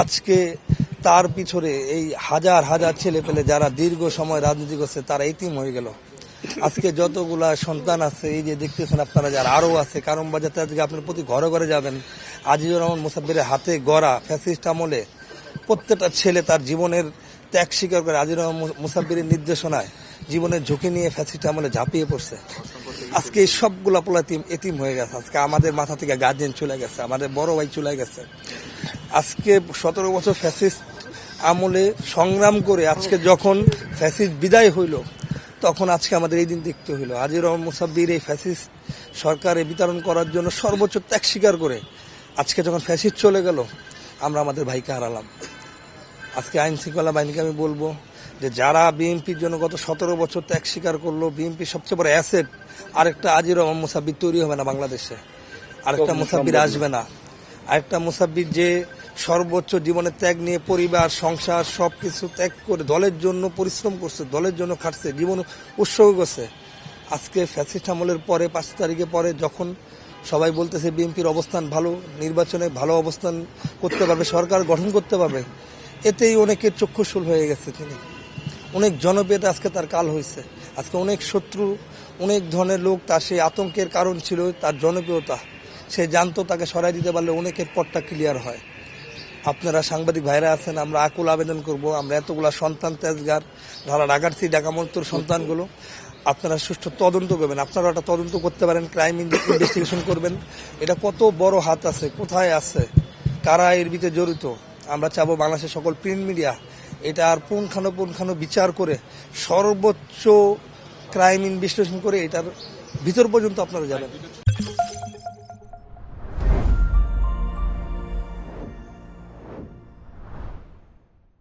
আজকে তার পিছনে এই হাজার হাজার ছেলে পেলে যারা দীর্ঘ সময় রাজনীতি করছে তারা এতিম হয়ে গেল। আজকে যতগুলা সন্তান আছে এই যে দেখতেছেন আপনারা, যারা আরও আছে কারণ বাজাতে, আজকে আপনার প্রতি ঘরে ঘরে যাবেন, আজিজুর রহমান মুসাব্বিরের হাতে গড়া ফ্যাসিস্ট আমলে প্রত্যেকটা ছেলে তার জীবনের ত্যাগ স্বীকার করে আজিজুর রহমান মুসাব্বিরের নির্দেশনায় জীবনের ঝুঁকি নিয়ে ফ্যাসিস্ট আমলে ঝাঁপিয়ে পড়ছে। আজকে এই সবগুলা পোলা এতিম হয়ে গেছে। আজকে আমাদের মাথা থেকে গার্জেন চলে গেছে, আমাদের বড় ভাই চলে গেছে। আজকে 17 বছর ফ্যাসিস্ট আমলে সংগ্রাম করে আজকে যখন ফ্যাসিস্ট বিদায় হইল, তখন আজকে আমাদের এই দিন দেখতে হইল। আজিজুর রহমান মুসাব্বির এই ফ্যাসিস্ট সরকারে বিতরণ করার জন্য সর্বোচ্চ ত্যাগ স্বীকার করে আজকে যখন ফ্যাসিস্ট চলে গেল, আমরা আমাদের ভাইকে হারালাম। আজকে আইন শৃঙ্খলা বাহিনীকে আমি বলবো যে যারা বিএনপির জন্য গত 17 বছর ত্যাগ স্বীকার করলো, বিএনপির সবচেয়ে বড় অ্যাসেট আরেকটা আজিজুর রহমান মুসাব্বির তৈরি হবে না বাংলাদেশে, আরেকটা মুসাব্বির আসবে না। আরেকটা মুসাব্বির যে সর্বোচ্চ জীবনের ত্যাগ নিয়ে পরিবার সংসার সবকিছু ত্যাগ করে দলের জন্য পরিশ্রম করছে, দলের জন্য খাটছে, জীবন উৎসর্গ করছে। আজকে ফ্যাসিস্ট আমলের পরে 5 তারিখে পরে যখন সবাই বলতেছে বিএনপির অবস্থান ভালো, নির্বাচনে ভালো অবস্থান করতে পারবে, সরকার গঠন করতে পারবে, এতেই অনেকের চক্ষুশূল হয়ে গেছে। তিনি অনেক জনপ্রিয়তা আজকে তার কাল হয়েছে। আজকে অনেক শত্রু, অনেক ধরনের লোক তার সেই আতঙ্কের কারণ ছিল তার জনপ্রিয়তা। সে জানতো তাকে সরাই দিতে পারলে অনেকের পথটা ক্লিয়ার হয়। আপনারা সাংবাদিক ভাইরা আছেন, আমরা আকুল আবেদন করব, আমরা এতগুলা সন্তান তেজগার ধারা রাগারসি ডাকামর্তর সন্তানগুলো আপনারা সুষ্ঠু তদন্ত করবেন। আপনারা একটা তদন্ত করতে পারেন, ক্রাইম ইনভেস্টিগেশন করবেন। এটা কত বড় হাত আছে, কোথায় আছে, কারা এর ভিতরে জড়িত। আমরা চাবো বাংলাদেশের সকল প্রিন্ট মিডিয়া এটা আর পুঙ্খানু বিচার করে সর্বোচ্চ ক্রাইম ইনভেস্টিগেশন করে এটার ভিতর পর্যন্ত আপনারা যাবেন।